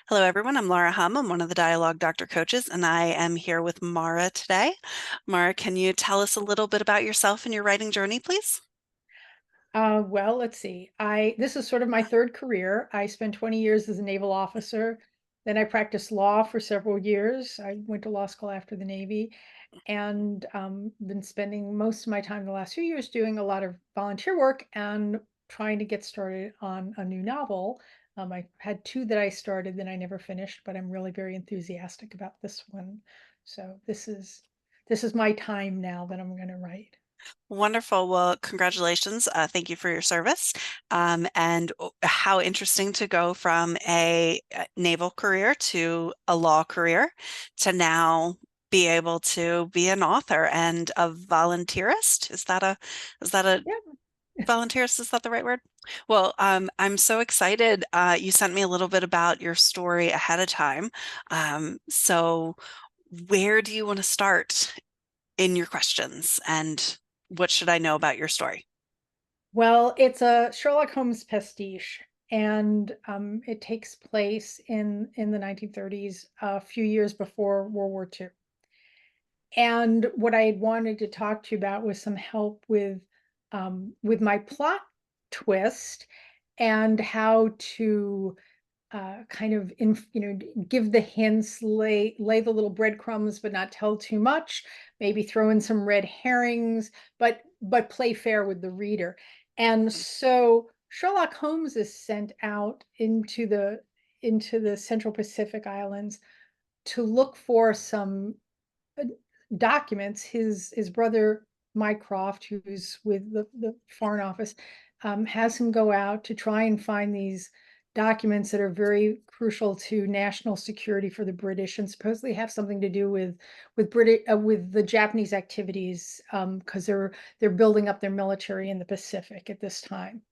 Hello, everyone. I'm Laura Humm. I'm one of the Dialogue Doctor Coaches, and I am here with Mara today. Mara, can you tell us a little bit about yourself and your writing journey, please? Well, let's see. I This is sort of my third career. I spent 20 years as a naval officer. Then I practiced law for several years. I went to law school after the Navy and been spending most of my time the last few years doing a lot of volunteer work and trying to get started on a new novel. I had two that I started, then I never finished, but I'm really very enthusiastic about this one. So this is my time now that I'm going to write. Wonderful. Well, congratulations. Thank you for your service. And how interesting to go from a naval career to a law career to now be able to be an author and a volunteerist. Is that a Yeah. volunteerist? Is that the right word? Well, I'm so excited. You sent me a little bit about your story ahead of time. So where do you want to start in your questions? And what should I know about your story? Well, it's a Sherlock Holmes pastiche, and it takes place in the 1930s, a few years before World War II. And what I had wanted to talk to you about was some help with my plot twist and how to kind of give the hints, lay the little breadcrumbs, but not tell too much. Maybe throw in some red herrings, but play fair with the reader. And so Sherlock Holmes is sent out into the Central Pacific Islands to look for some uh, documents. His brother Mycroft, who's with the Foreign Office, has him go out to try and find these documents that are very crucial to national security for the British and supposedly have something to do with the Japanese activities, because they're building up their military in the Pacific at this time.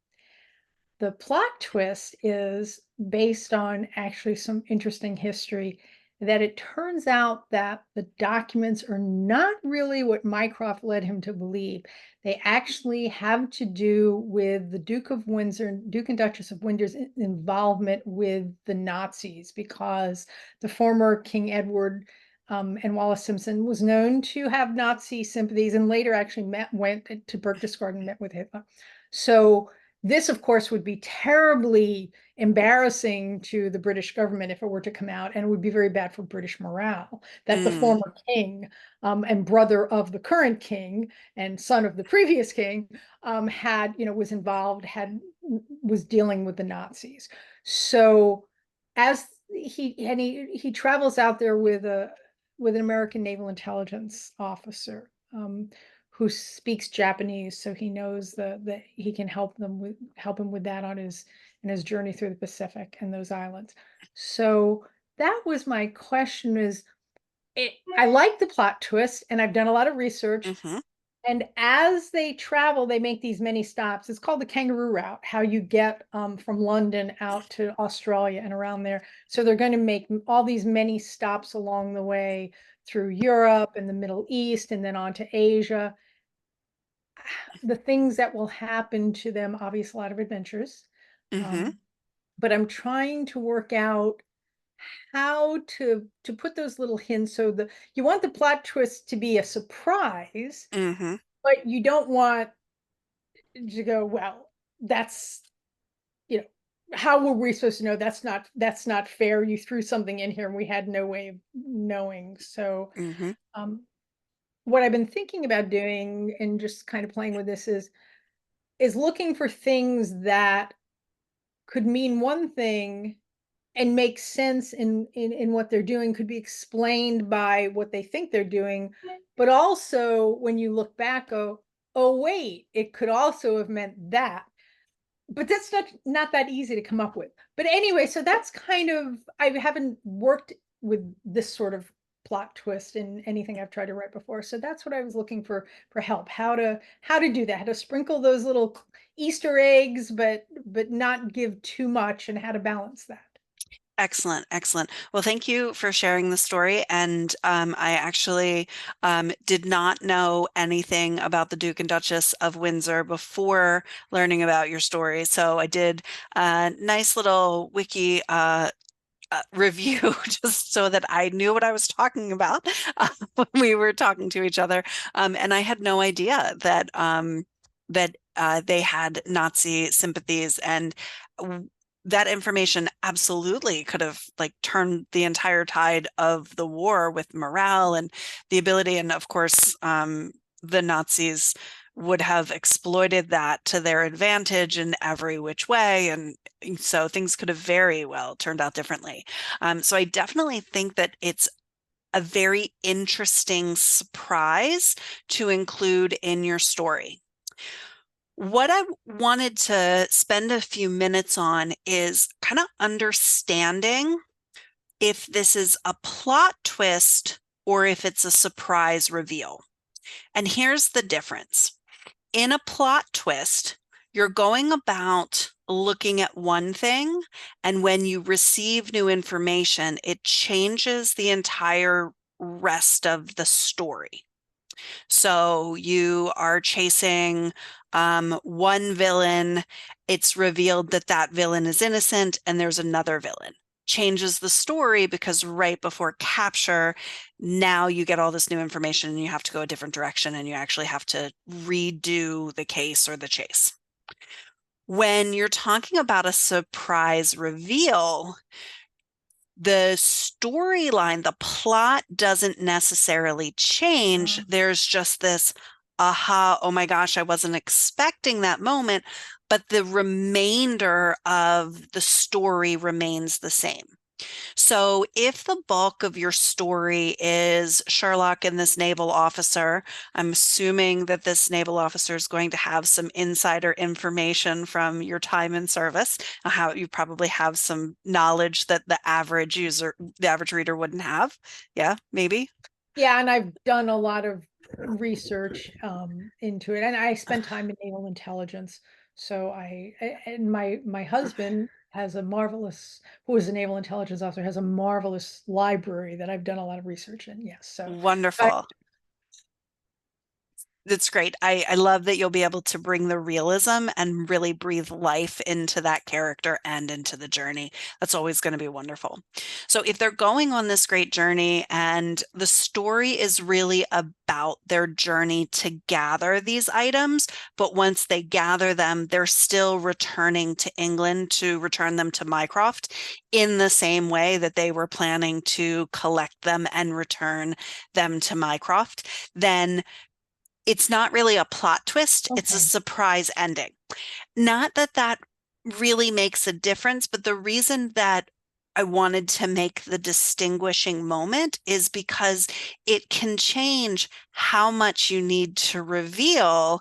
The plot twist is based on actually some interesting history, that it turns out that the documents are not really what Mycroft led him to believe. They actually have to do with the Duke of Windsor, Duke and Duchess of Windsor's involvement with the Nazis, because the former King Edward and Wallace Simpson was known to have Nazi sympathies and later actually went to Berchtesgaden and met with Hitler. So this, of course, would be terribly embarrassing to the British government if it were to come out, and it would be very bad for British morale that the Mm, former king, and brother of the current king and son of the previous king, was involved, was dealing with the Nazis. So as he travels out there with an American naval intelligence officer, who speaks Japanese, so he knows that he can help him with that on his journey through the Pacific and those islands. So that was my question: I like the plot twist, and I've done a lot of research. hmm And as they travel, they make these many stops. It's called the kangaroo route, how you get from London out to Australia and around there. So they're going to make all these many stops along the way through Europe and the Middle East and then on to Asia. The things that will happen to them, obviously a lot of adventures. hmm Um, but I'm trying to work out how to put those little hints, so the you want the plot twist to be a surprise, hmm but you don't want to go, well, that's, you know, how were we supposed to know? That's not fair. You threw something in here and we had no way of knowing. So hmm um what I've been thinking about doing and just kind of playing with this is looking for things that could mean one thing and make sense in what they're doing, could be explained by what they think they're doing, but also when you look back, go, oh wait, it could also have meant that. But that's not that easy to come up with. But anyway, so that's kind of, I haven't worked with this sort of plot twist in anything I've tried to write before. So that's what I was looking for help, how to do that, how to sprinkle those little Easter eggs, but not give too much, and how to balance that. Excellent, excellent. Well, thank you for sharing the story. And I actually did not know anything about the Duke and Duchess of Windsor before learning about your story. So I did a nice little wiki review just so that I knew what I was talking about when we were talking to each other. And I had no idea that they had Nazi sympathies, and that information absolutely could have like turned the entire tide of the war with morale and the ability. And of course, the Nazis would have exploited that to their advantage in every which way. And so things could have very well turned out differently. So I definitely think that it's a very interesting surprise to include in your story. What I wanted to spend a few minutes on is kind of understanding if this is a plot twist or if it's a surprise reveal. And here's the difference. In a plot twist, you're going about looking at one thing, and when you receive new information, it changes the entire rest of the story. So you are chasing one villain. It's revealed that that villain is innocent, and there's another villain. Changes the story because right before capture, now you get all this new information and you have to go a different direction and you actually have to redo the case or the chase. When you're talking about a surprise reveal, the storyline, the plot doesn't necessarily change. There's just this aha, oh my gosh, I wasn't expecting that moment, but the remainder of the story remains the same. So if the bulk of your story is Sherlock and this naval officer, I'm assuming that this naval officer is going to have some insider information from your time in service, how you probably have some knowledge that the average user, the average reader wouldn't have. Yeah, maybe. Yeah, and I've done a lot of research into it, and I spent time in naval intelligence. So and my husband has a marvelous, who is a naval intelligence officer, has a marvelous library that I've done a lot of research in. Yes, so I, Wonderful. That's great. I love that you'll be able to bring the realism and really breathe life into that character and into the journey. That's always going to be wonderful. So, if they're going on this great journey and the story is really about their journey to gather these items, but once they gather them, they're still returning to England to return them to Mycroft in the same way that they were planning to collect them and return them to Mycroft, then it's not really a plot twist, it's a okay, surprise ending. Not that that really makes a difference, but the reason that I wanted to make the distinguishing moment is because it can change how much you need to reveal.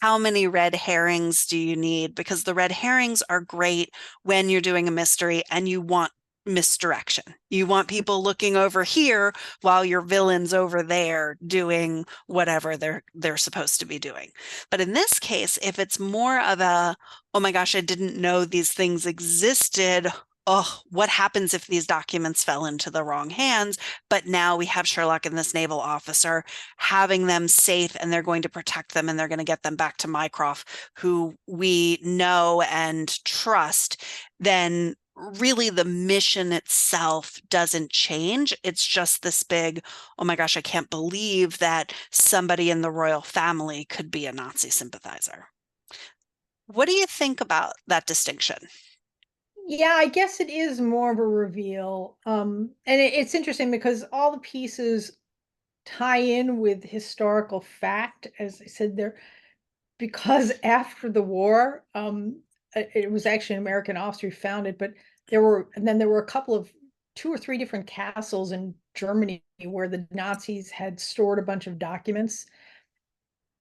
How many red herrings do you need? Because the red herrings are great when you're doing a mystery and you want misdirection. You want people looking over here while your villain's over there doing whatever they're supposed to be doing. But in this case, if it's more of a, oh my gosh, I didn't know these things existed. Oh, what happens if these documents fell into the wrong hands? But now we have Sherlock and this naval officer having them safe, and they're going to protect them and they're going to get them back to Mycroft, who we know and trust. Then really the mission itself doesn't change. It's just this big, oh my gosh, I can't believe that somebody in the royal family could be a Nazi sympathizer. What do you think about that distinction? yeah, I guess it is more of a reveal. And it's interesting because all the pieces tie in with historical fact. As I said, there, because after the war, it was actually an American officer who found it, but there were a couple of two or three different castles in Germany where the Nazis had stored a bunch of documents.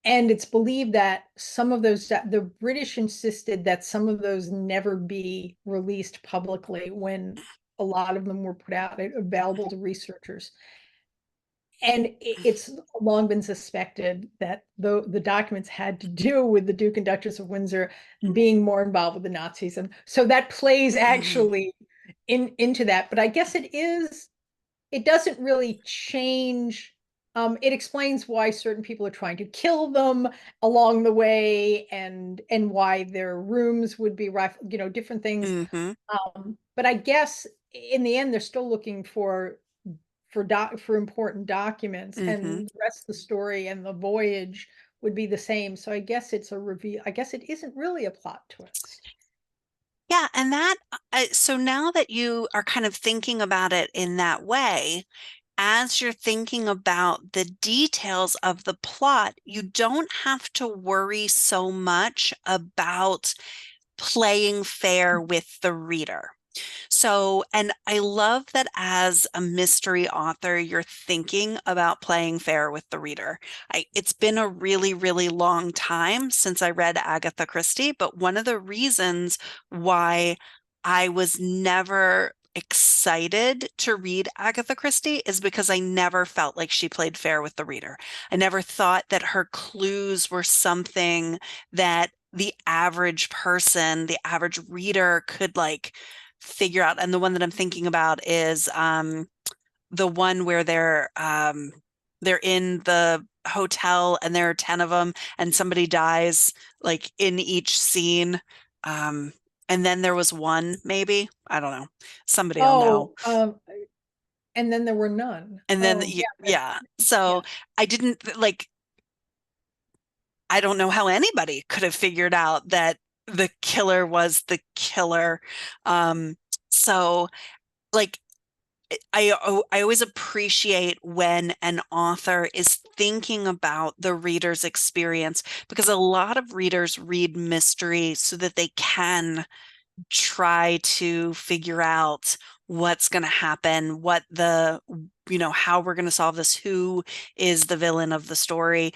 And it's believed that some of those, the British insisted that some of those never be released publicly when a lot of them were put out available to researchers. And it's long been suspected that the documents had to do with the Duke and Duchess of Windsor being more involved with the Nazis. And so that plays Mm, actually into that. But I guess it doesn't really change. It explains why certain people are trying to kill them along the way, and why their rooms would be rifled, different things. hmm But I guess in the end, they're still looking for important documents, Hmm. and the rest of the story and the voyage would be the same. So I guess it's a reveal. I guess it isn't really a plot twist. Yeah, and so now that you are kind of thinking about it in that way, as you're thinking about the details of the plot, you don't have to worry so much about playing fair with the reader. So, and I love that as a mystery author, you're thinking about playing fair with the reader. It's been a really, really long time since I read Agatha Christie, but one of the reasons why I was never excited to read Agatha Christie is because I never felt like she played fair with the reader. I never thought that her clues were something that the average person, the average reader could like figure out. And the one that I'm thinking about is the one where they're in the hotel and there are 10 of them and somebody dies like in each scene. Um, and then there was one, maybe, I don't know. Somebody will know. Oh, and then there were none. And then, Oh, yeah, yeah. So yeah. I didn't like, I don't know how anybody could have figured out that the killer was the killer. Um, so like I always appreciate when an author is thinking about the reader's experience because a lot of readers read mystery so that they can try to figure out what's going to happen, how we're going to solve this, who is the villain of the story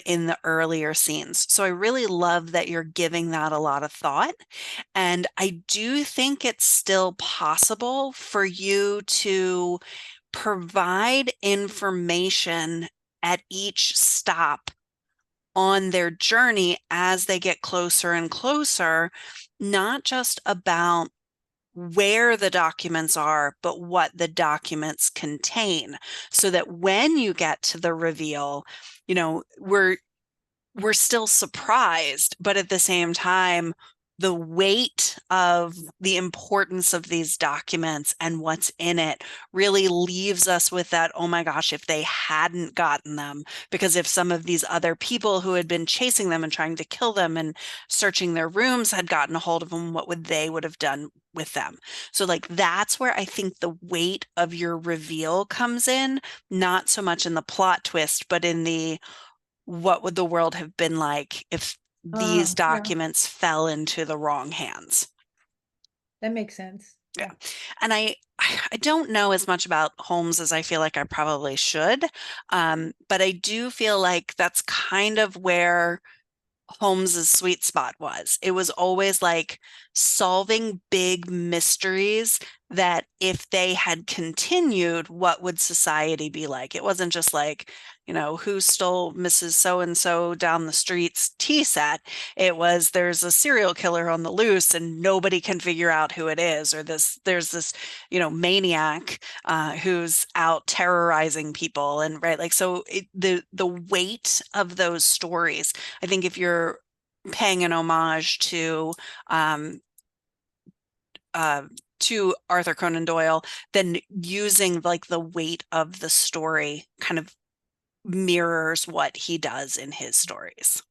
in the earlier scenes. So I really love that you're giving that a lot of thought. And I do think it's still possible for you to provide information at each stop on their journey as they get closer and closer, not just about where the documents are, but what the documents contain. So that when you get to the reveal, we're still surprised, but at the same time, the weight of the importance of these documents and what's in it really leaves us with that, oh my gosh, if they hadn't gotten them, because if some of these other people who had been chasing them and trying to kill them and searching their rooms had gotten a hold of them, what would have done with them? So like that's where I think the weight of your reveal comes in, not so much in the plot twist, but in the what would the world have been like if these Yeah, documents fell into the wrong hands? that makes sense. Yeah. Yeah. And I don't know as much about Holmes as I feel like I probably should. But I do feel like that's kind of where Holmes's sweet spot was. It was always like solving big mysteries that if they had continued, what would society be like? It wasn't just like, who stole Mrs. So and so down the street's tea set. It was there's a serial killer on the loose and nobody can figure out who it is, or there's this, maniac who's out terrorizing people and right like so the weight of those stories I think if you're paying an homage um, uh, to Arthur Conan Doyle, then using like the weight of the story kind of mirrors what he does in his stories.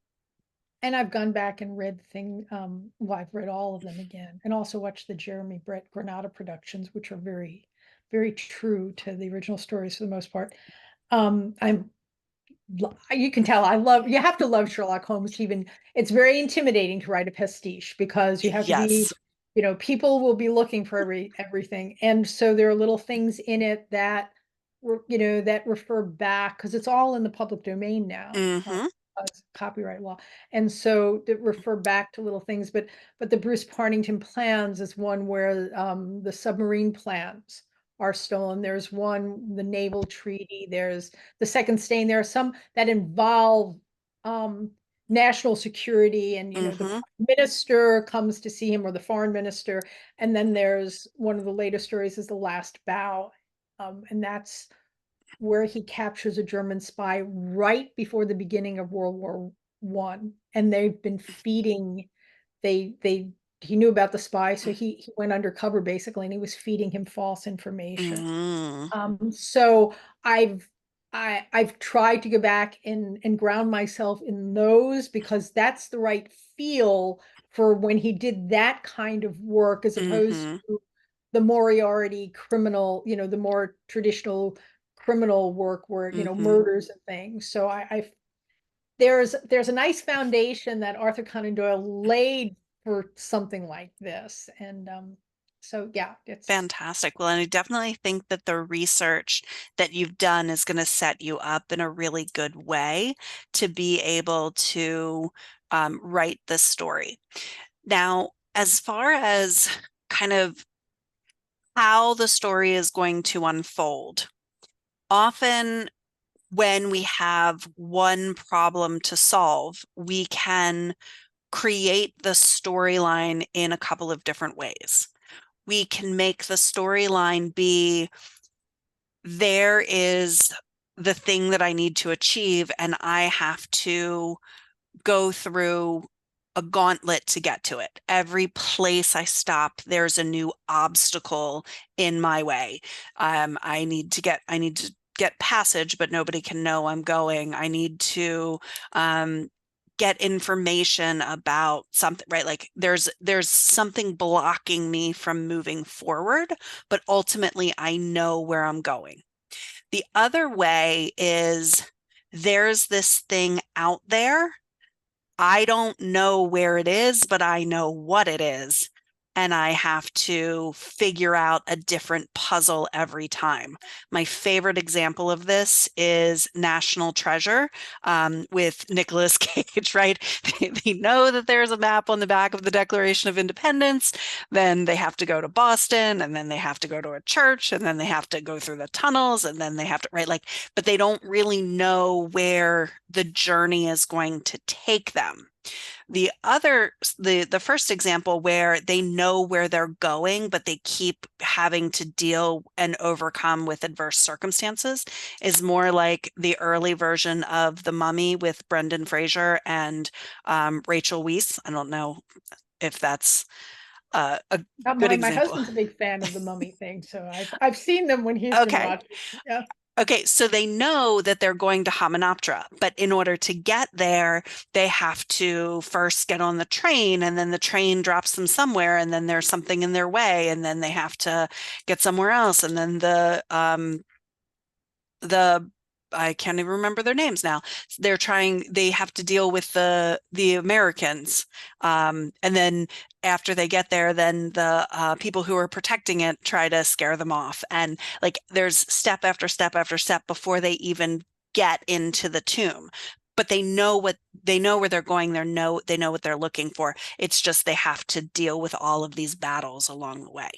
And I've gone back and read well, I've read all of them again, and also watched the Jeremy Brett Granada productions, which are very, very true to the original stories for the most part. I'm You can tell you have to love Sherlock Holmes to even, it's very intimidating to write a pastiche because you have to be, Yes. people will be looking for everything. And so there are little things in it that that refer back because it's all in the public domain now. Mm-hmm. Copyright law, and so that refer back to little things. But the Bruce Partington plans is one where the submarine plans are stolen. There's one, the naval treaty. There's the second stain. There are some that involve um, national security, and the Mm-hmm. prime minister comes to see him, or the foreign minister. And then there's one of the latest stories is the Last Bow, and that's where he captures a German spy right before the beginning of World War I, and they've been feeding. They he knew about the spy, so he went undercover basically, and he was feeding him false information. Mm, So I've I've tried to go back and ground myself in those because that's the right feel for when he did that kind of work as opposed mm-hmm, to the Moriarty criminal, the more traditional criminal work where, mm-hmm. murders and things. So I there's a nice foundation that Arthur Conan Doyle laid for something like this. And so yeah, it's Fantastic. Well, and I definitely think that the research that you've done is going to set you up in a really good way to be able to write this story. Now, as far as kind of how the story is going to unfold, often when we have one problem to solve, we can create the storyline in a couple of different ways. We can make the storyline be there is the thing that I need to achieve, and I have to go through a gauntlet to get to it. Every place I stop, there's a new obstacle in my way. I need to get passage, but nobody can know I'm going. I need to um, get information about something, right? Like there's something blocking me from moving forward, but ultimately I know where I'm going. The other way is there's this thing out there. I don't know where it is, but I know what it is. And I have to figure out a different puzzle every time. My favorite example of this is National Treasure with Nicolas Cage, right? They know that there's a map on the back of the Declaration of Independence. Then they have to go to Boston, and then they have to go to a church, and then they have to go through the tunnels, and then they have to, right? Like, but they don't really know where the journey is going to take them. The first example where they know where they're going, but they keep having to deal and overcome with adverse circumstances is more like the early version of The Mummy with Brendan Fraser and Rachel Weisz. I don't know if that's a good my example. husband's a big fan of the Mummy thing, so I've seen them when he's been Okay. watching. Yeah. Okay, so they know that they're going to Hamunaptra, but in order to get there, they have to first get on the train, and then the train drops them somewhere, and then there's something in their way, and then they have to get somewhere else, and then the I can't even remember their names now. They have to deal with the Americans. And then after they get there, then the people who are protecting it try to scare them off. And like there's step after step after step before they even get into the tomb. But they know where they're going. They know what they're looking for. It's just they have to deal with all of these battles along the way.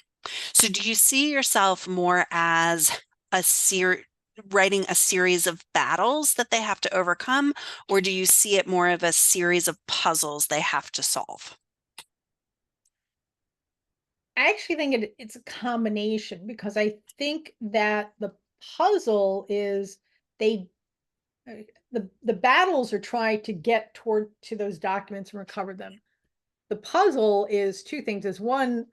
So do you see yourself more as a series writing a series of battles that they have to overcome, or do you see it more of a series of puzzles they have to solve? I actually think it's a combination because I think that the puzzle is they uh, the battles are trying to get toward to those documents and recover them. The puzzle is two things: is one,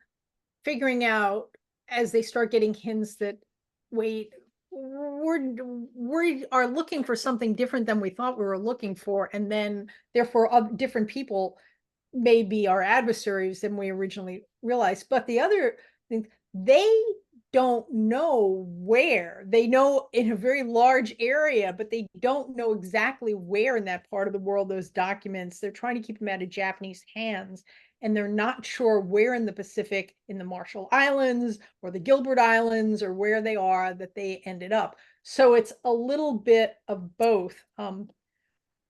figuring out as they start getting hints that wait, we are looking for something different than we thought we were looking for, and then therefore different people may be our adversaries than we originally realized. But the other thing, they don't know where. They know in a very large area, but they don't know exactly where in that part of the world those documents. They're trying to keep them out of Japanese hands, and they're not sure where in the Pacific, in the Marshall Islands or the Gilbert Islands, or where they are that they ended up. So it's a little bit of both.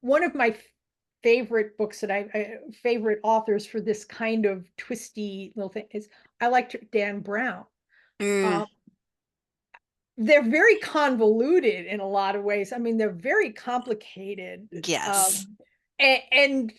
One of my favorite books that favorite authors for this kind of twisty little thing is I liked Dan Brown. Mm, Um, they're very convoluted in a lot of ways. I mean, they're very complicated. yes, And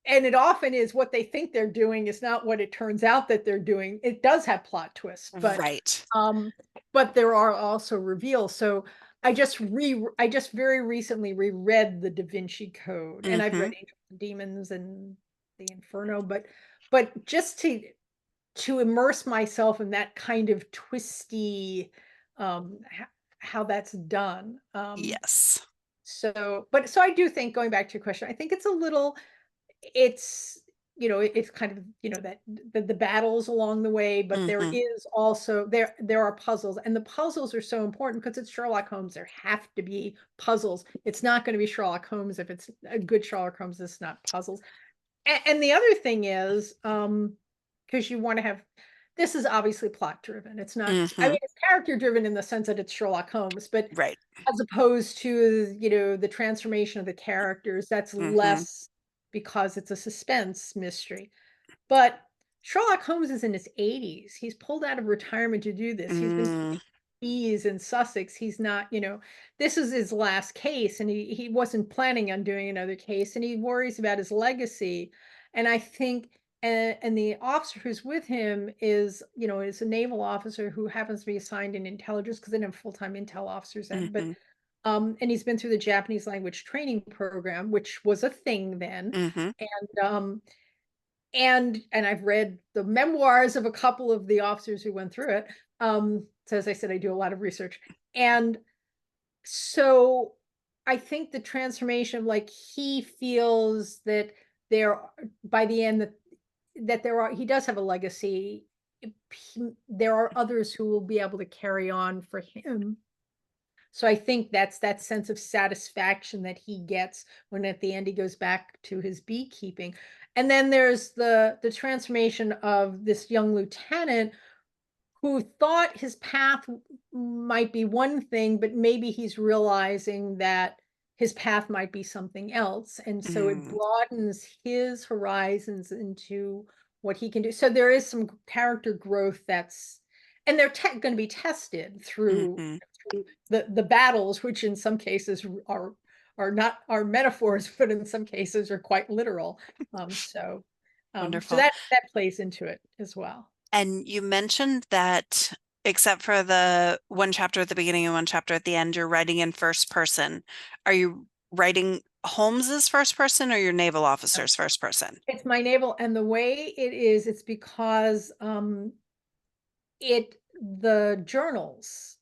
and it often is what they think they're doing is not what it turns out that they're doing. It does have plot twists, right. um, but there are also reveals. So I just very recently reread the Da Vinci Code, and I've Hmm. read Angels and Demons and the Inferno, but but just to immerse myself in that kind of twisty, how that's done. Yes. So I do think, going back to your question, I think it's a little, it's, it's kind of, that the battles along the way, but there Hmm. is also, there are puzzles, and the puzzles are so important because it's Sherlock Holmes. There have to be puzzles. It's not going to be Sherlock Holmes if it's a good Sherlock Holmes. It's not puzzles. And the other thing is, because you want to have, this is obviously plot driven. It's not, I Hmm. mean, it's character driven in the sense that it's Sherlock Holmes, but Right. as opposed to, the transformation of the characters, that's Hmm. less because it's a suspense mystery. But Sherlock Holmes is in his 80s. He's pulled out of retirement to do this. He's been Mm, keeping bees in Sussex. He's not, this is his last case, and he wasn't planning on doing another case, and he worries about his legacy. And I think, and the officer who's with him is a naval officer who happens to be assigned in intelligence, because they didn't have full-time intel officers then. But hmm. and he's been through the Japanese language training program, which was a thing then. Hmm. And I've read the memoirs of a couple of the officers who went through it. So as I said, I do a lot of research. And so I think the transformation of, like, he feels that there by the end, that he does have a legacy. There are others who will be able to carry on for him. So I think that's that sense of satisfaction that he gets when at the end he goes back to his beekeeping. And then there's the transformation of this young lieutenant who thought his path might be one thing, but maybe he's realizing that his path might be something else. And so it Mm, broadens his horizons into what he can do. So there is some character growth and they're going to be tested hmm. through the battles, which in some cases are metaphors, but in some cases are quite literal. So Wonderful. that plays into it as well. And you mentioned that except for the one chapter at the beginning and one chapter at the end, you're writing in first person. Are you writing Holmes's first person or your naval officer's first person? It's my navel, and the way it is, it's because, the journals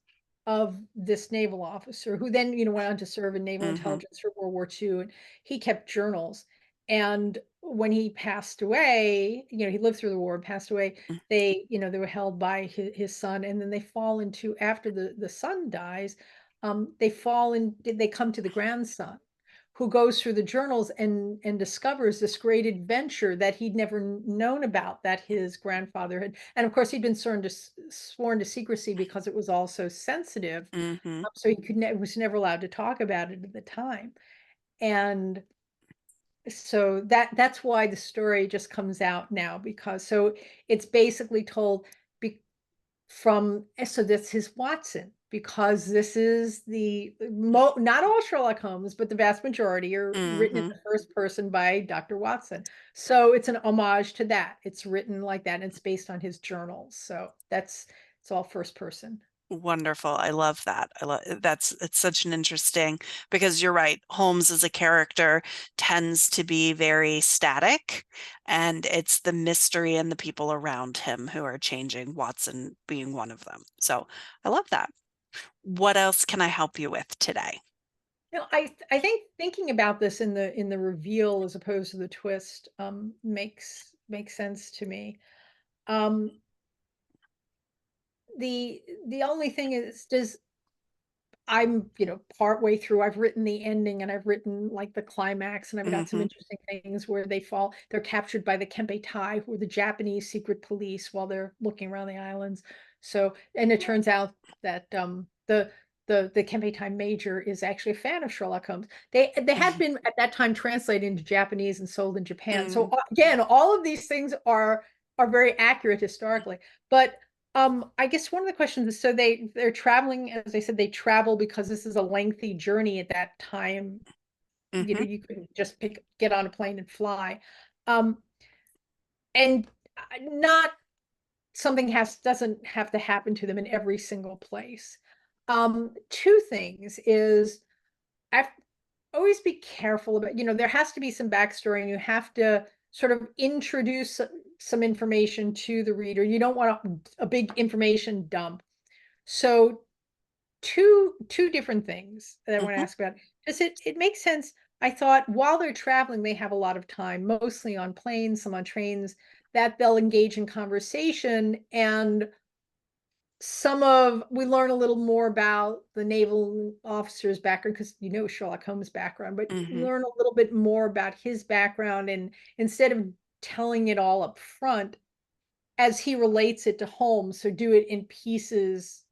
of this naval officer who then, went on to serve in naval Hmm. intelligence for World War II, and he kept journals. And when he passed away, he lived through the war and passed away, they were held by his son, and then they fall into, after the son dies, they come to the grandson, who goes through the journals and discovers this great adventure that he'd never known about, that his grandfather had. And of course, he'd been sworn to secrecy because it was all so sensitive. Hmm. So he was never allowed to talk about it at the time. And so that's why the story just comes out now, because so it's basically told be, so this is Watson, because this is not all Sherlock Holmes, but the vast majority are written in Hmm. the first person by Dr. Watson. So it's an homage to that. It's written like that, and it's based on his journals. So it's all first person. Wonderful. I love that. I love it's such an interesting because you're right. Holmes as a character tends to be very static, and it's the mystery and the people around him who are changing, Watson being one of them. So I love that. What else can I help you with today? I think thinking about this in the reveal as opposed to the twist, makes sense to me. Um, the only thing is, I'm, partway through. I've written the ending, and I've written, like, the climax, and I've got some Hmm. interesting things where they're captured by the Kempe Tai, who are the Japanese secret police, while they're looking around the islands. So, and it turns out that the Kempe Tai major is actually a fan of Sherlock Holmes. They had been at that time translated into Japanese and sold in Japan. So Mm, again, all of these things are very accurate historically. But I guess one of the questions is, so they're traveling, as I said, they travel because this is a lengthy journey at that time. hmm. You couldn't just get on a plane and fly. Um, and not something doesn't have to happen to them in every single place. Two things is, I've always be careful about, there has to be some backstory, and you have to sort of introduce some information to the reader. You don't want a big information dump. So two different things that I want to Hmm. ask about. Does it make sense? I thought while they're traveling, they have a lot of time, mostly on planes, some on trains, that they'll engage in conversation, and we learn a little more about the naval officer's background because Sherlock Holmes' background, but we Hmm. learn a little bit more about his background, and instead of telling it all up front as he relates it to Holmes, so do it in pieces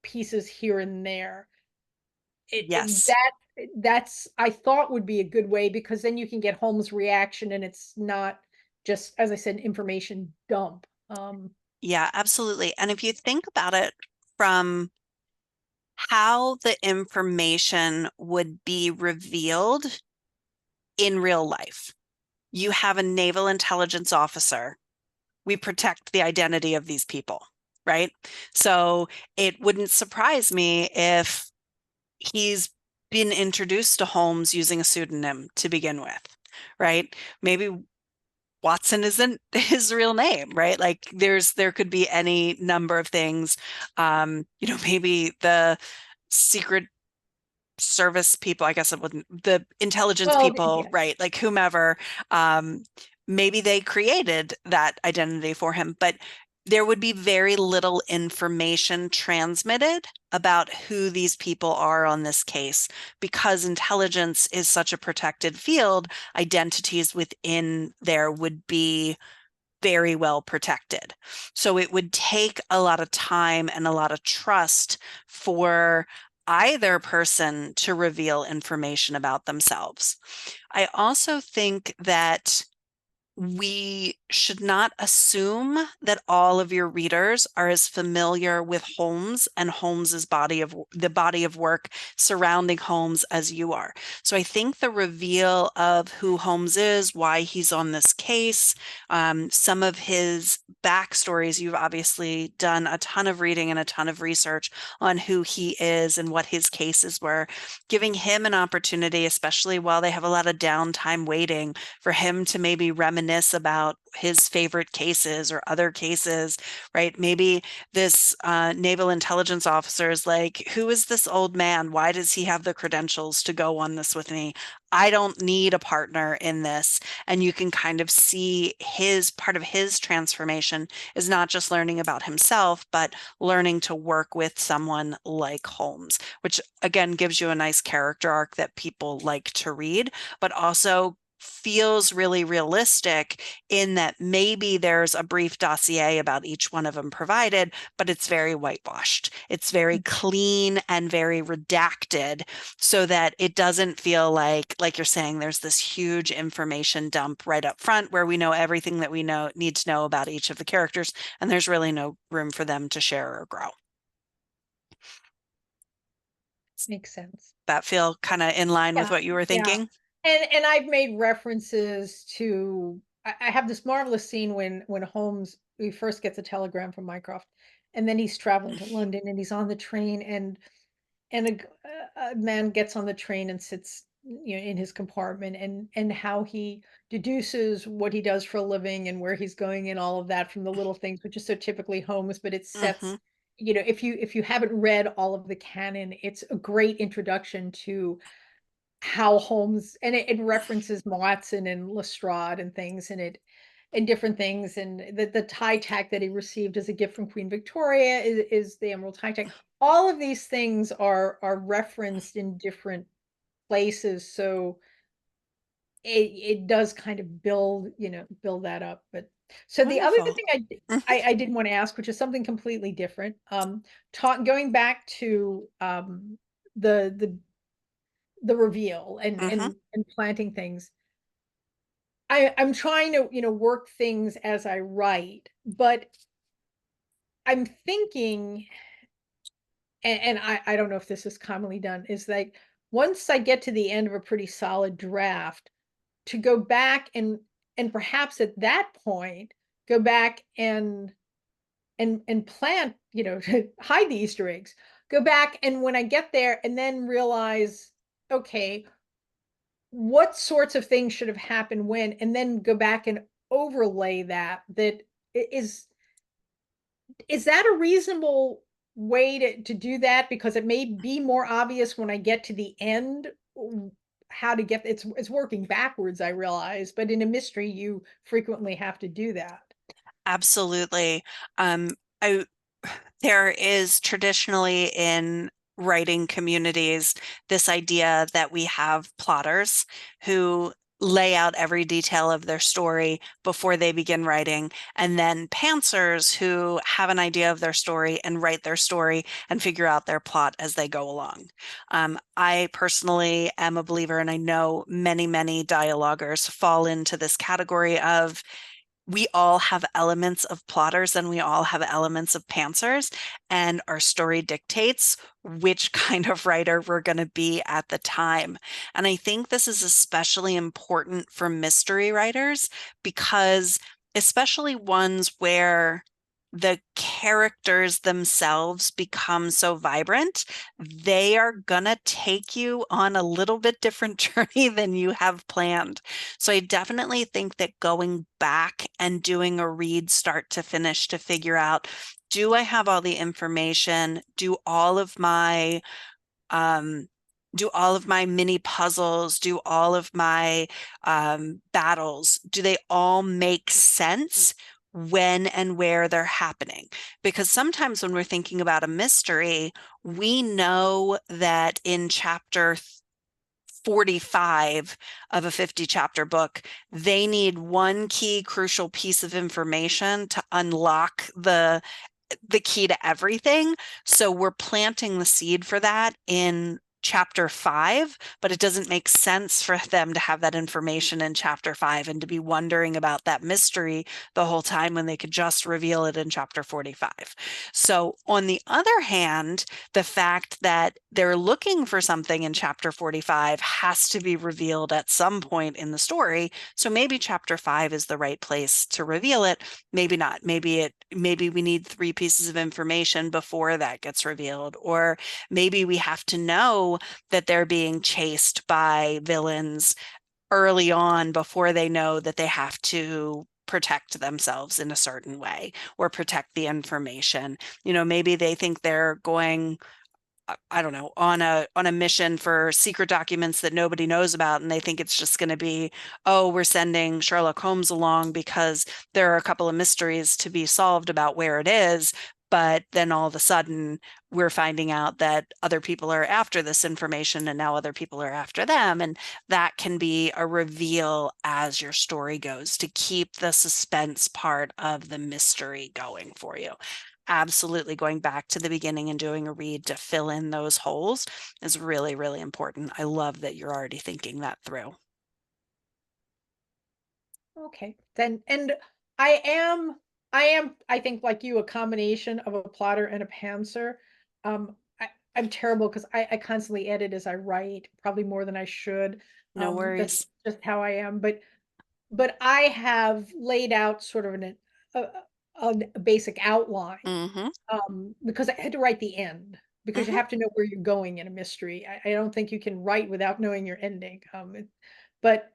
here and there. Yes. That's I thought would be a good way, because then you can get Holmes' reaction and it's not just, as I said, information dump. Yeah, absolutely. And if you think about it from how the information would be revealed in real life, you have a naval intelligence officer. We protect the identity of these people, right? So it wouldn't surprise me if he's been introduced to Holmes using a pseudonym to begin with, right? Maybe Watson isn't his real name, right? Like there could be any number of things. Maybe the secret service people, I guess it wouldn't, the intelligence Well, people, yeah. right? Like whomever, um, maybe they created that identity for him, but there would be very little information transmitted about who these people are on this case because intelligence is such a protected field. Identities within there would be very well protected. So it would take a lot of time and a lot of trust for either person to reveal information about themselves. I also think that we should not assume that all of your readers are as familiar with Holmes and Holmes's body of work surrounding Holmes as you are. So I think the reveal of who Holmes is, why he's on this case, some of his backstories, you've obviously done a ton of reading and a ton of research on who he is and what his cases were, giving him an opportunity, especially while they have a lot of downtime waiting, for him to maybe reminisce about his favorite cases or other cases, right? Maybe this naval intelligence officer is like, who is this old man? Why does he have the credentials to go on this with me? I don't need a partner in this. And you can kind of see his part of his transformation is not just learning about himself, but learning to work with someone like Holmes, which again gives you a nice character arc that people like to read, but also feels really realistic in that maybe there's a brief dossier about each one of them provided, but it's very whitewashed. It's very clean and very redacted so that it doesn't feel like you're saying, there's this huge information dump right up front where we know everything that we need to know about each of the characters, and there's really no room for them to share or grow. Makes sense. That feel kind of in line with Yeah, what you were yeah. thinking? And I've made references to I have this marvelous scene when Holmes he first gets a telegram from Mycroft, and then he's traveling to London and he's on the train, and a man gets on the train and sits, in his compartment, and how he deduces what he does for a living and where he's going and all of that from the little things, which is so typically Holmes, but it Hmm. sets, if you haven't read all of the canon, it's a great introduction to how Holmes, and it references Watson and Lestrade and things, and different things, and the tie tack that he received as a gift from Queen Victoria is the emerald tie tack. All of these things are referenced in different places, so it does kind of build that up. But so the other Wonderful. thing Hmm. I did want to ask, which is something completely different, talk going back to the the reveal and Hmm. planting things. I'm trying to, work things as I write, but I'm thinking, and I don't know if this is commonly done, is like once I get to the end of a pretty solid draft, to go back and perhaps at that point go back and plant, hide the Easter eggs. Go back, and when I get there and then realize, okay, what sorts of things should have happened when, and then go back and overlay that is that a reasonable way to do that? Because it may be more obvious when I get to the end w how to get it's working backwards, I realize, but in a mystery, you frequently have to do that. Absolutely. I There is traditionally in writing communities this idea that we have plotters who lay out every detail of their story before they begin writing, and then pantsers who have an idea of their story and write their story and figure out their plot as they go along. I personally am a believer, and I know many, many dialoguers fall into this category of we all have elements of plotters and we all have elements of pantsers, and our story dictates which kind of writer we're going to be at the time. And I think this is especially important for mystery writers because, especially ones where the characters themselves become so vibrant, they are gonna take you on a little bit different journey than you have planned. So I definitely think that going back and doing a read start to finish to figure out, do I have all the information? Um, do all of my mini puzzles, do all of my battles, do they all make sense when and where they're happening? Because sometimes when we're thinking about a mystery, we know that in chapter 45 of a 50 chapter book, they need one key crucial piece of information to unlock the key to everything. So we're planting the seed for that in chapter 5, but it doesn't make sense for them to have that information in chapter 5 and to be wondering about that mystery the whole time when they could just reveal it in chapter 45. So, on the other hand, the fact that they're looking for something in chapter 45 has to be revealed at some point in the story. So maybe chapter 5 is the right place to reveal it, maybe not. Maybe we need three pieces of information before that gets revealed, or maybe we have to know that they're being chased by villains early on before they know that they have to protect themselves in a certain way or protect the information. Maybe they think they're going, I don't know, on a mission for secret documents that nobody knows about, and they think it's just going to be, oh, we're sending Sherlock Holmes along because there are a couple of mysteries to be solved about where it is. But then all of a sudden, we're finding out that other people are after this information, and now other people are after them. And that can be a reveal as your story goes to keep the suspense part of the mystery going for you. Absolutely, going back to the beginning and doing a read to fill in those holes is really, really important. I love that you're already thinking that through. Okay. Then and I am I think like you a combination of a plotter and a pantser. I'm terrible because I constantly edit as I write, probably more than I should. No That's worries. just how I am. But I have laid out sort of a, a basic outline Mm-hmm. because I had to write the end because you Mm-hmm. have to know where you're going in a mystery. I don't think you can write without knowing your ending. But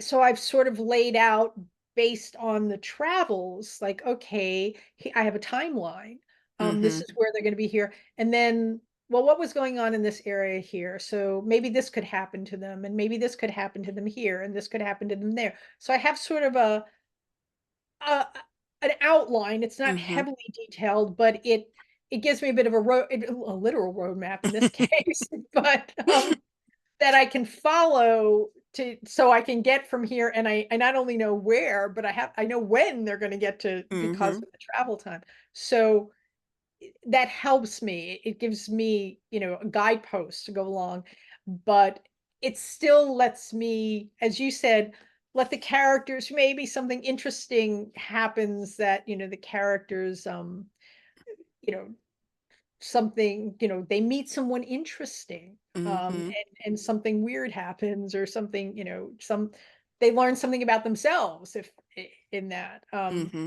so I've sort of laid out based on the travels, like, okay, I have a timeline. This Mm-hmm. is where they're going to be here. And then, well, what was going on in this area here? So maybe this could happen to them, and maybe this could happen to them here, and this could happen to them there. So I have sort of a an outline. It's not Mm-hmm. heavily detailed, but it gives me a bit of a literal roadmap in this case. But that I can follow to so I can get from here, and I not only know where, but I know when they're gonna get to because Mm-hmm. of the travel time. So, that helps me. It gives me, a guidepost to go along, but it still lets me, as you said, let the characters maybe something interesting happens that, the characters, you know, something, they meet someone interesting, Mm-hmm. and something weird happens or something, they learn something about themselves if in that. Mm-hmm.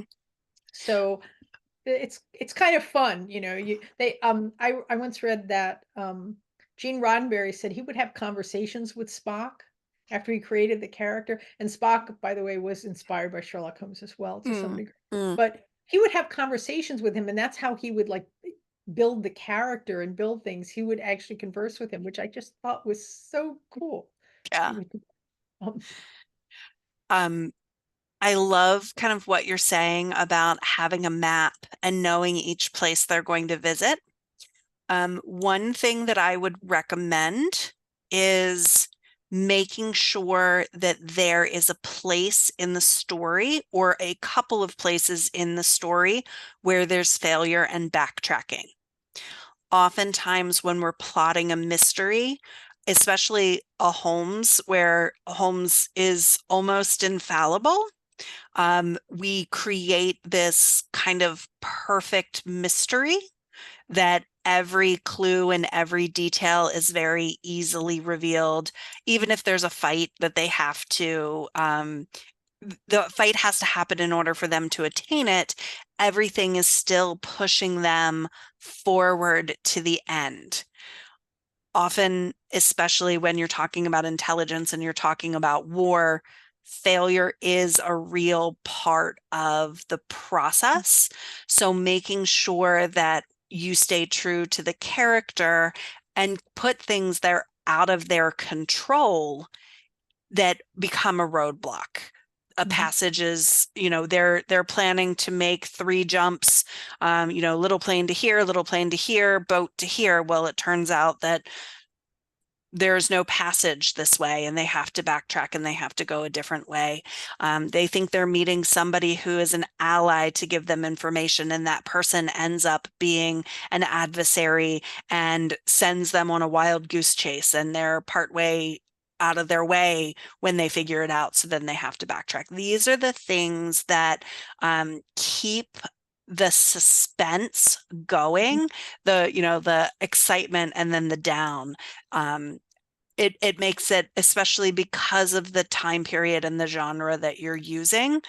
So it's kind of fun, I once read that Gene Roddenberry said he would have conversations with Spock, after he created the character. And Spock, by the way, was inspired by Sherlock Holmes as well to some Mm, degree. mm, But he would have conversations with him, and that's how he would like build the character and build things. He would actually converse with him, which I just thought was so cool. He yeah. would, um, Um, I love kind of what you're saying about having a map and knowing each place they're going to visit. One thing that I would recommend is making sure that there is a place in the story or a couple of places in the story where there's failure and backtracking. Oftentimes, when we're plotting a mystery, especially a Holmes, where Holmes is almost infallible, we create this kind of perfect mystery that every clue and every detail is very easily revealed, even if there's a fight that they have to, the fight has to happen in order for them to attain it. Everything is still pushing them forward to the end. Often, especially when you're talking about intelligence and you're talking about war, failure is a real part of the process. So making sure that you stay true to the character and put things that are out of their control that become a roadblock. A mhm. passage is, they're planning to make three jumps, little plane to here, little plane to here, boat to here. Well, it turns out that there's no passage this way and they have to backtrack and they have to go a different way. They think they're meeting somebody who is an ally to give them information, and that person ends up being an adversary and sends them on a wild goose chase, and they're partway out of their way when they figure it out. So then they have to backtrack. These are the things that keep the suspense going, the excitement and then the down. Um, it makes it, especially because of the time period and the genre that you're using,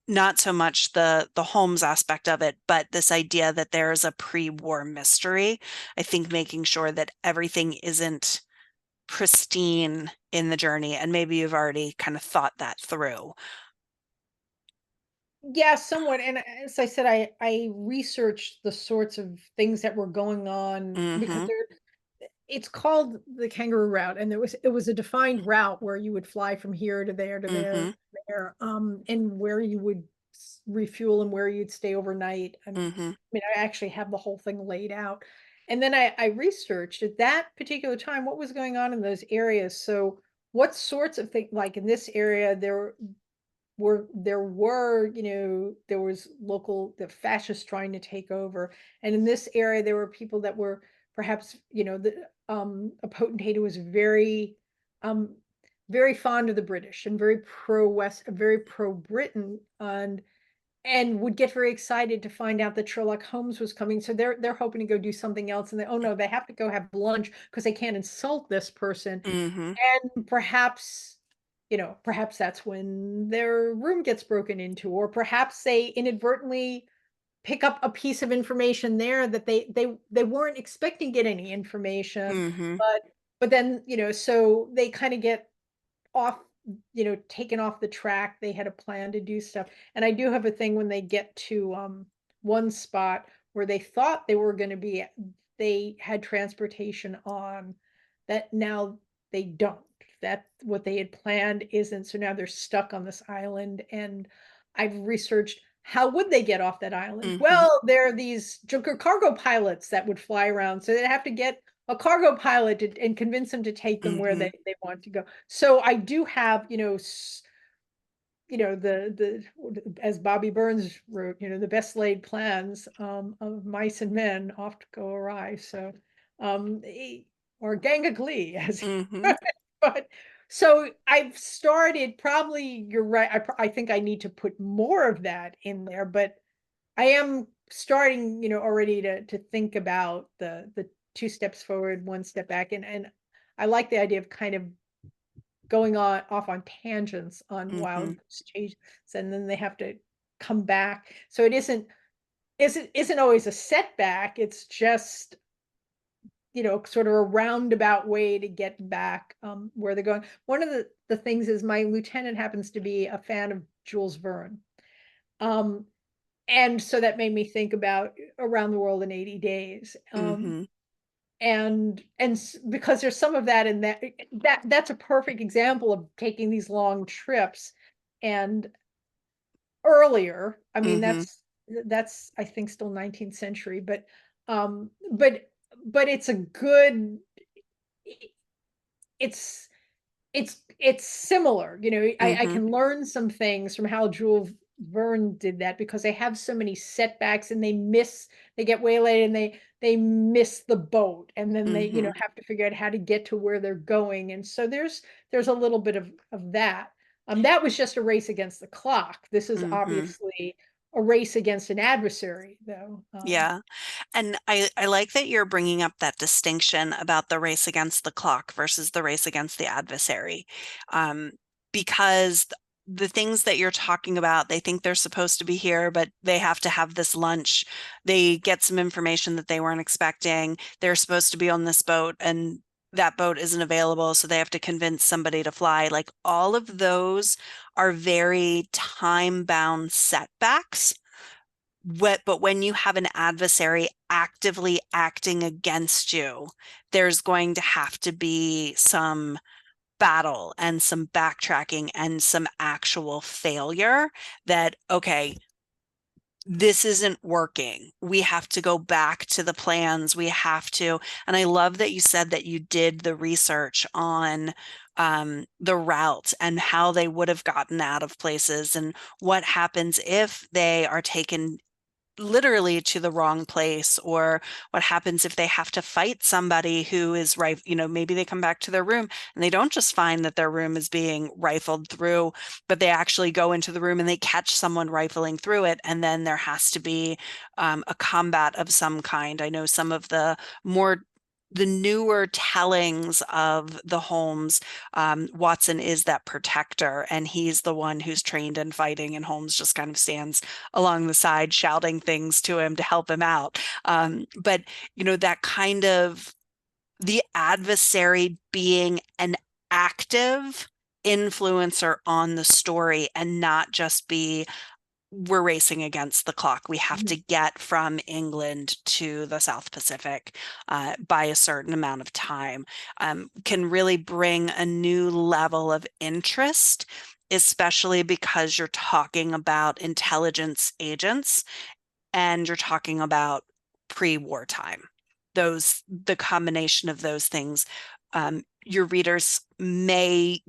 not so much the Holmes aspect of it, but this idea that there is a pre-war mystery. I think making sure that everything isn't pristine in the journey, and maybe you've already kind of thought that through. Yeah, somewhat. And as I said, I researched the sorts of things that were going on because Mm-hmm. it's called the kangaroo route, and it was a defined route where you would fly from here to there to there, Mm-hmm. there, and where you would refuel and where you'd stay overnight. Mm-hmm. I mean, I actually have the whole thing laid out. And then I researched at that particular time what was going on in those areas. So what sorts of things, like in this area, there was local the fascists trying to take over, and in this area there were people that were perhaps, a potentate who was um very fond of the British and very pro-West, very pro-Britain, and would get very excited to find out that Sherlock Holmes was coming. So they're hoping to go do something else, and oh no, they have to go have lunch because they can't insult this person. Mm-hmm. And perhaps that's when their room gets broken into, or perhaps they inadvertently pick up a piece of information there that they weren't expecting to get any information, Mm-hmm. but then, so they kind of get off, taken off the track. They had a plan to do stuff. And I do have a thing when they get to one spot where they thought they had transportation on, that now they don't. That what they had planned isn't. So now they're stuck on this island. And I've researched how would they get off that island? Mm-hmm. Well, there are these junker cargo pilots that would fly around. So they have to get a cargo pilot and convince them to take them where Mm-hmm. they want to go. So I do have, as Bobby Burns wrote, the best laid plans of mice and men oft go awry. So, or gang of glee, as he Mm-hmm. put it. But so I've started. Probably you're right. I think I need to put more of that in there, but I am starting, already to think about the two steps forward, one step back, and I like the idea of kind of going on off on tangents on Mm-hmm. wild goose chases, and then they have to come back. So it isn't always a setback. It's just sort of a roundabout way to get back where they're going. One of the things is my lieutenant happens to be a fan of Jules Verne. Um, and so that made me think about Around the World in 80 Days. Mm-hmm. Because there's some of that in that's a perfect example of taking these long trips. And earlier, I mean, Mm-hmm. that's I think still 19th century, um, but but it's a good it's it's similar, I Mm-hmm. can learn some things from how Jules Verne did that because they have so many setbacks and they get waylaid and they miss the boat and then they, Mm-hmm. have to figure out how to get to where they're going. And so there's a little bit of that. That was just a race against the clock. This is Mm-hmm. obviously a race against an adversary, though. Yeah. And I like that you're bringing up that distinction about the race against the clock versus the race against the adversary. Um, because the things that you're talking about, they think they're supposed to be here, but they have to have this lunch. They get some information that they weren't expecting. They're supposed to be on this boat and that boat isn't available, so they have to convince somebody to fly. Like all of those are very time-bound setbacks but when you have an adversary actively acting against you, there's going to have to be some battle and some backtracking and some actual failure that, okay, this isn't working. We have to go back to the plans. We have to. And I love that you said that you did the research on the route and how they would have gotten out of places and what happens if they are taken literally to the wrong place, or what happens if they have to fight somebody who is right, maybe they come back to their room and they don't just find that their room is being rifled through, but they actually go into the room and they catch someone rifling through it, and then there has to be a combat of some kind. I know some of the newer tellings of the Holmes, Watson is that protector, and he's the one who's trained in fighting, and Holmes just kind of stands along the side shouting things to him to help him out. But, that kind of the adversary being an active influencer on the story and not just be we're racing against the clock. We have to Mhm. get from England to the South Pacific by a certain amount of time, can really bring a new level of interest, especially because you're talking about intelligence agents and you're talking about pre-wartime. The combination of those things, your readers may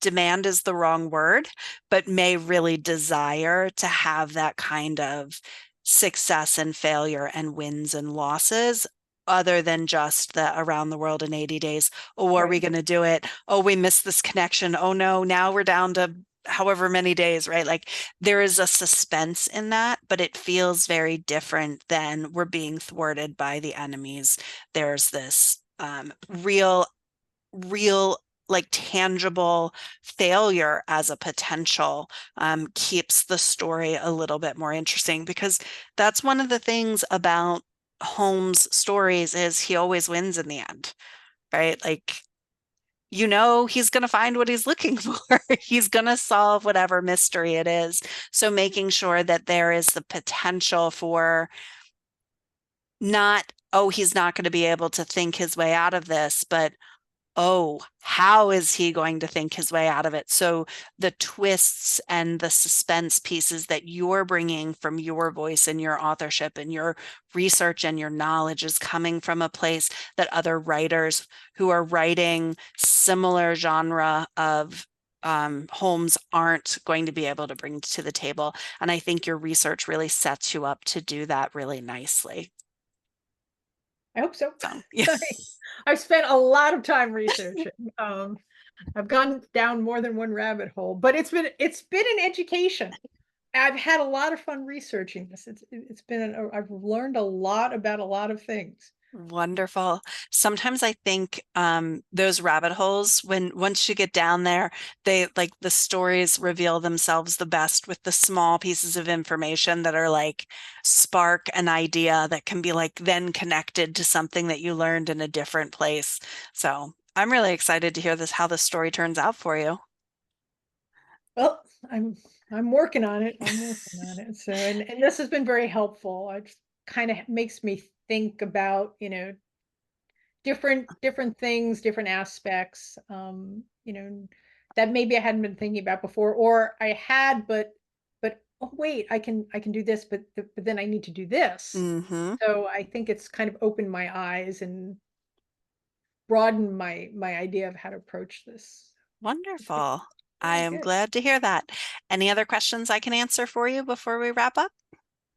demand is the wrong word, but may really desire to have that kind of success and failure and wins and losses other than just the around the world in 80 days. Oh, are we Right. going to do it? Oh, we missed this connection. Oh no, now we're down to however many days, right? Like there is a suspense in that, but it feels very different than we're being thwarted by the enemies. There's this real like tangible failure as a potential, keeps the story a little bit more interesting, because that's one of the things about Holmes' stories is he always wins in the end, right? Like he's going to find what he's looking for. He's going to solve whatever mystery it is. So making sure that there is the potential for not, oh, he's not going to be able to think his way out of this, but oh, how is he going to think his way out of it? So the twists and the suspense pieces that you're bringing from your voice and your authorship and your research and your knowledge is coming from a place that other writers who are writing similar genre of Holmes aren't going to be able to bring to the table. And I think your research really sets you up to do that really nicely. I hope so. So, yeah. I've spent a lot of time researching. I've gone down more than one rabbit hole, but it's been an education. I've had a lot of fun researching this. I've learned a lot about a lot of things. Wonderful. Sometimes I think those rabbit holes, when once you get down there, they like the stories reveal themselves the best with the small pieces of information that are like spark an idea that can be like then connected to something that you learned in a different place. So I'm really excited to hear this, how the story turns out for you. Well, I'm working on it. I'm working on it. So, and this has been very helpful. It kind of makes me think about, different things, different aspects, that maybe I hadn't been thinking about before, or I had, but oh wait, I can do this, but then I need to do this. Hmm. So I think it's kind of opened my eyes and broadened my idea of how to approach this. It's been Wonderful. I very am good. glad to hear that. Any other questions I can answer for you before we wrap up?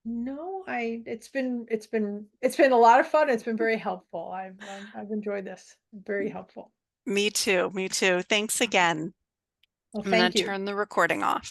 No, I it's been a lot of fun. It's been very helpful. I've enjoyed this. Very helpful. Me too. Me too. Thanks again. Well, I'm going thank to you. turn the recording off.